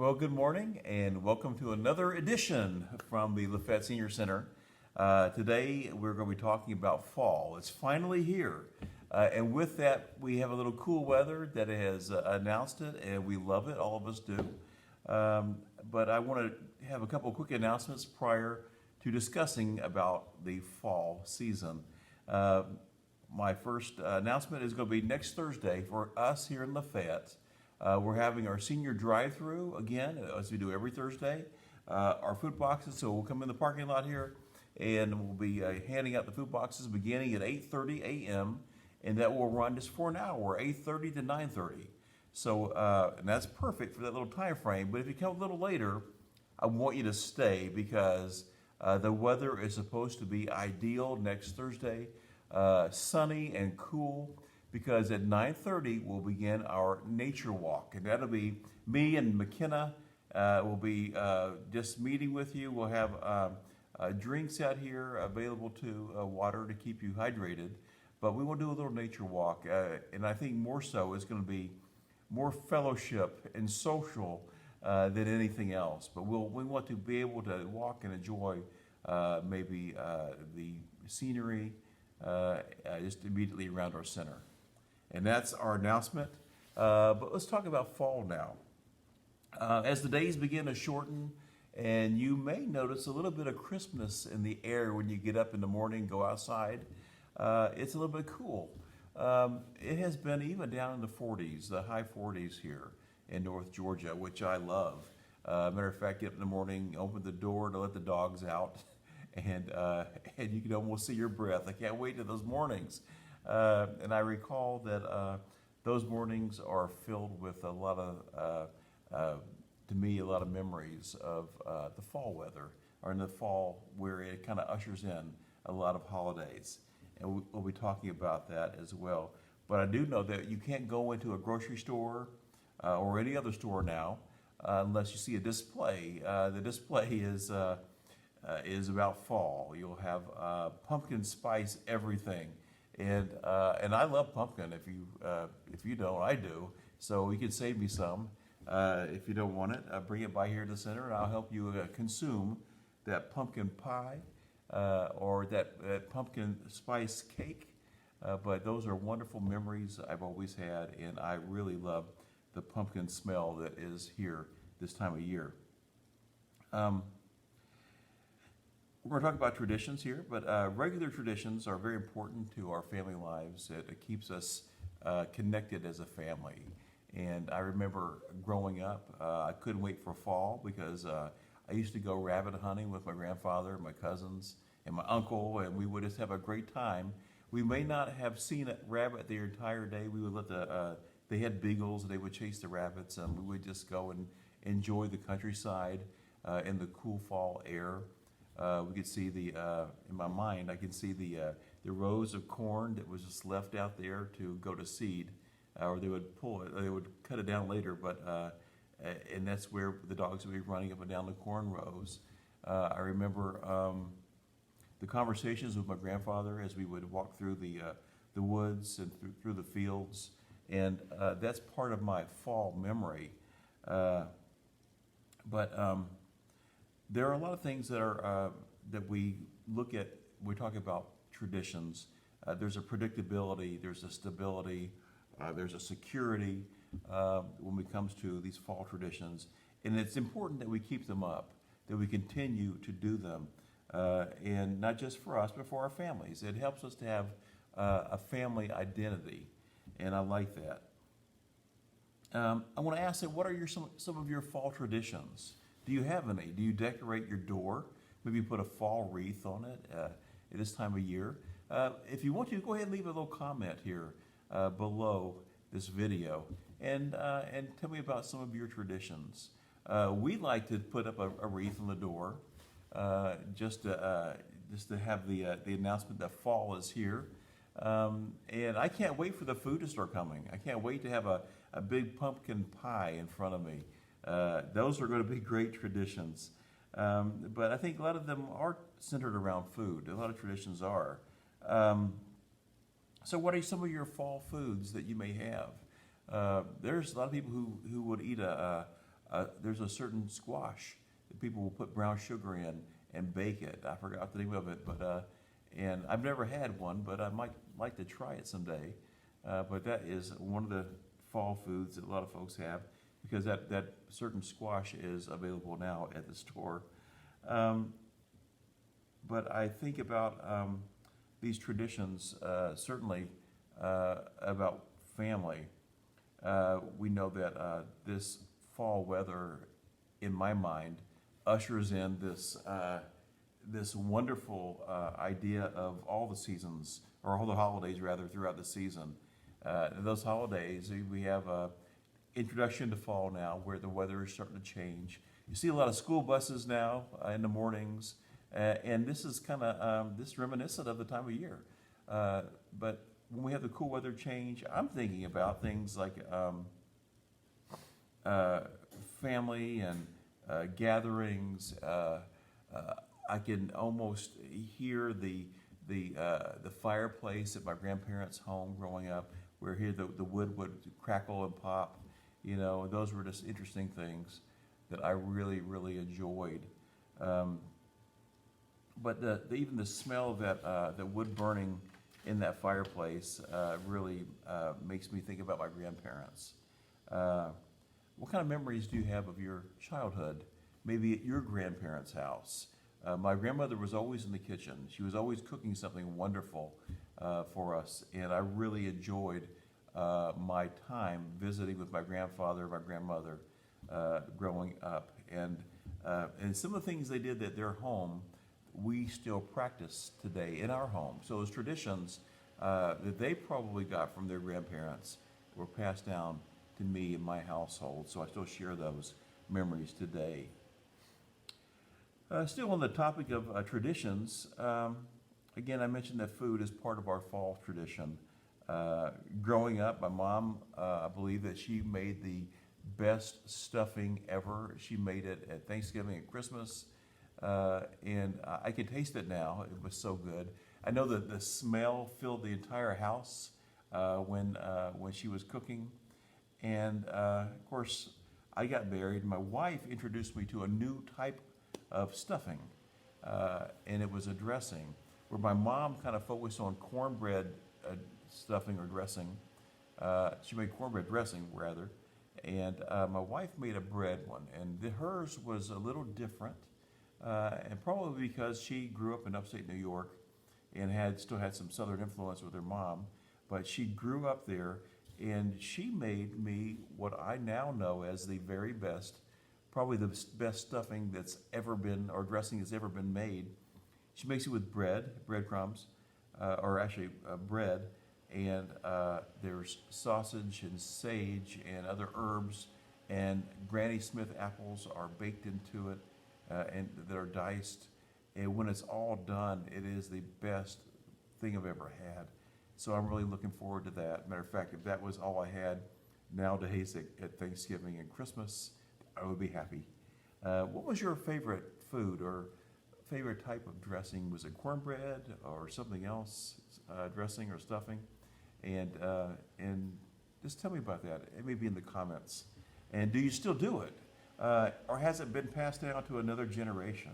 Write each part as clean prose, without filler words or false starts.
Well, good morning and welcome to another edition from the Lafayette Senior Center. Today we're going to be talking about fall. It's finally here. And with that, we have a little cool weather that has announced it, and we love it. All of us do. But I want to have a couple of quick announcements prior to discussing about the fall season. My first announcement is going to be next Thursday for us here in Lafayette. We're having our senior drive-through again, as we do every Thursday. Our food boxes, so we'll come in the parking lot here, and we'll be handing out the food boxes beginning at 8:30 a.m., and that will run just for an hour, 8:30 to 9:30. So, and that's perfect for that little time frame. But if you come a little later, I want you to stay because the weather is supposed to be ideal next Thursday, sunny and cool. Because at 9:30 we'll begin our nature walk, and that'll be me and McKenna. Will be just meeting with you. We'll have drinks out here available to water to keep you hydrated. But we will do a little nature walk, and I think more so it's going to be more fellowship and social than anything else. But we want to be able to walk and enjoy maybe the scenery just immediately around our center. And that's our announcement. But let's talk about fall now. As the days begin to shorten, and you may notice a little bit of crispness in the air when you get up in the morning, go outside. It's a little bit cool. It has been even down in the 40s, the high 40s here in North Georgia, which I love. Matter of fact, get up in the morning, open the door to let the dogs out, and you can almost see your breath. I can't wait to those mornings. And I recall that those mornings are filled with a lot of, to me, a lot of memories of the fall weather, or in the fall where it kind of ushers in a lot of holidays. And we'll be talking about that as well. But I do know that you can't go into a grocery store or any other store now unless you see a display. The display is about fall. You'll have pumpkin spice everything. And I love pumpkin. If you don't, I do. So you can save me some. If you don't want it, bring it by here to the center, and I'll help you consume that pumpkin pie or that pumpkin spice cake. But those are wonderful memories I've always had, and I really love the pumpkin smell that is here this time of year. We're going to talk about traditions here, but regular traditions are very important to our family lives. It keeps us connected as a family. And I remember growing up, I couldn't wait for fall because I used to go rabbit hunting with my grandfather, my cousins, and my uncle, and we would just have a great time. We may not have seen a rabbit the entire day. We would let they had beagles, they would chase the rabbits, and we would just go and enjoy the countryside in the cool fall air. We could see in my mind, I could see the rows of corn that was just left out there to go to seed, or they would pull it, they would cut it down later, and that's where the dogs would be running up and down the corn rows. I remember the conversations with my grandfather as we would walk through the woods and through the fields, and that's part of my fall memory. There are a lot of things that we look at. We talk about traditions. There's a predictability. There's a stability. There's a security when it comes to these fall traditions, and it's important that we keep them up, that we continue to do them, and not just for us, but for our families. It helps us to have a family identity, and I like that. I want to ask that, what are some of your fall traditions? Do you have any? Do you decorate your door? Maybe put a fall wreath on it at this time of year. If you want to, go ahead and leave a little comment here below this video and tell me about some of your traditions. We like to put up a wreath on the door just to have the announcement that fall is here. And I can't wait for the food to start coming. I can't wait to have a big pumpkin pie in front of me. Those are going to be great traditions. But I think a lot of them are centered around food. A lot of traditions are. So what are some of your fall foods that you may have? There's a lot of people who would eat a there's a certain squash that people will put brown sugar in and bake it. I forgot the name of it, but and I've never had one, but I might like to try it someday. But that is one of the fall foods that a lot of folks have because that certain squash is available now at the store. But I think about these traditions, certainly about family. We know that this fall weather, in my mind, ushers in this wonderful idea of all the seasons, or all the holidays rather, throughout the season. Those holidays, we have introduction to fall now, where the weather is starting to change. You see a lot of school buses now in the mornings, and this is kind of this reminiscent of the time of year. But when we have the cool weather change, I'm thinking about things like family and gatherings. I can almost hear the fireplace at my grandparents' home growing up, where here the wood would crackle and pop. You know, those were just interesting things that I really, really enjoyed. But even the smell of the wood burning in that fireplace really makes me think about my grandparents. What kind of memories do you have of your childhood? Maybe at your grandparents' house. My grandmother was always in the kitchen. She was always cooking something wonderful for us, and I really enjoyed my time visiting with my grandfather and my grandmother growing up. And some of the things they did at their home, we still practice today in our home. So those traditions that they probably got from their grandparents were passed down to me in my household, so I still share those memories today. Still on the topic of traditions, again, I mentioned that food is part of our fall tradition. Growing up, my mom, I believe that she made the best stuffing ever. She made it at Thanksgiving and Christmas, and I can taste it now. It was so good. I know that the smell filled the entire house when she was cooking. And of course, I got married. My wife introduced me to a new type of stuffing, and it was a dressing where my mom kind of focused on cornbread stuffing or dressing. She made cornbread dressing rather, and my wife made a bread one, and hers was a little different, and probably because she grew up in upstate New York and still had some Southern influence with her mom, but she grew up there. And she made me what I now know as the very best, probably the best stuffing that's ever been, or dressing that's ever been made. She makes it with breadcrumbs, or actually bread, and there's sausage and sage and other herbs, and Granny Smith apples are baked into it, and that are diced. And when it's all done, it is the best thing I've ever had. So I'm really looking forward to that. Matter of fact, if that was all I had nowadays at Thanksgiving and Christmas, I would be happy. What was your favorite food or favorite type of dressing? Was it cornbread or something else, dressing or stuffing? And just tell me about that. It may be in the comments. And do you still do it? Or has it been passed down to another generation?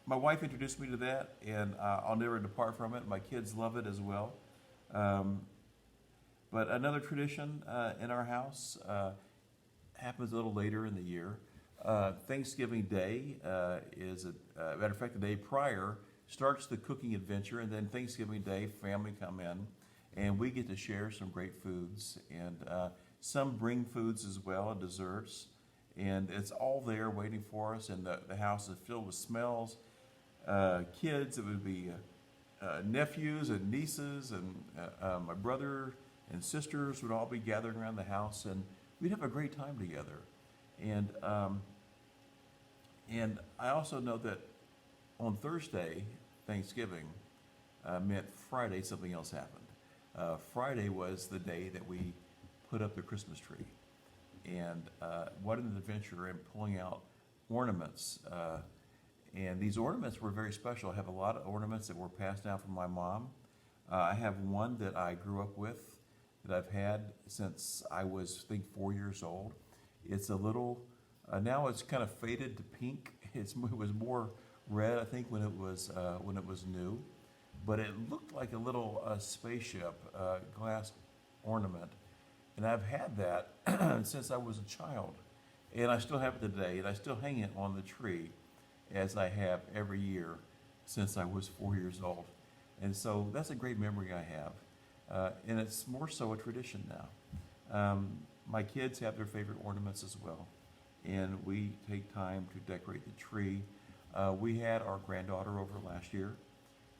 My wife introduced me to that, and I'll never depart from it. My kids love it as well. But another tradition in our house happens a little later in the year. Thanksgiving Day is, matter of fact, the day prior starts the cooking adventure, and then Thanksgiving Day, family come in, and we get to share some great foods. And some bring foods as well, and desserts. And it's all there waiting for us, and the house is filled with smells. Kids, it would be nephews and nieces, and my brother and sisters would all be gathering around the house, and we'd have a great time together. And I also know that on Thursday, Thanksgiving, meant Friday something else happened. Friday was the day that we put up the Christmas tree. And what an adventure in pulling out ornaments. And these ornaments were very special. I have a lot of ornaments that were passed down from my mom. I have one that I grew up with that I've had since I was, I think, 4 years old. It's a little, now it's kind of faded to pink. It was more red, I think, when it was new, but it looked like a little spaceship, glass ornament, and I've had that since I was a child, and I still have it today, and I still hang it on the tree, as I have every year since I was 4 years old, and so that's a great memory I have, and it's more so a tradition now. My kids have their favorite ornaments as well, and we take time to decorate the tree. We had our granddaughter over last year,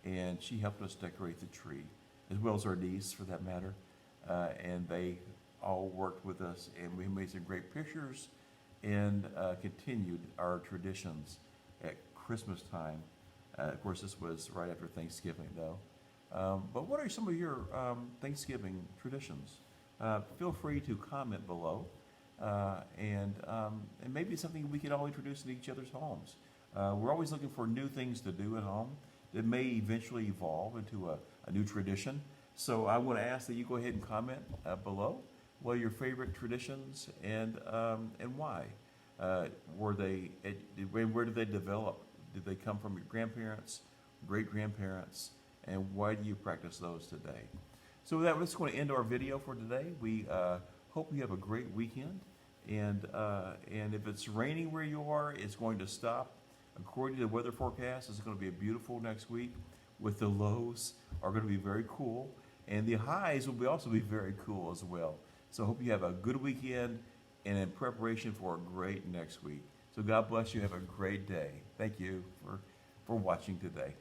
and she helped us decorate the tree, as well as our niece, for that matter. And they all worked with us, and we made some great pictures and continued our traditions at Christmas time. Of course, this was right after Thanksgiving, though. But what are some of your Thanksgiving traditions? Feel free to comment below, and maybe something we could all introduce in each other's homes. We're always looking for new things to do at home that may eventually evolve into a new tradition. So I want to ask that you go ahead and comment below. What are your favorite traditions, and why? Where did they develop? Did they come from your grandparents, great-grandparents, and why do you practice those today? So with that, we're just going to end our video for today. We hope you have a great weekend, and if it's raining where you are, it's going to stop. According to the weather forecast, it's going to be beautiful next week, with the lows are going to be very cool, and the highs will also be very cool as well. So I hope you have a good weekend and in preparation for a great next week. So God bless you. Have a great day. Thank you for watching today.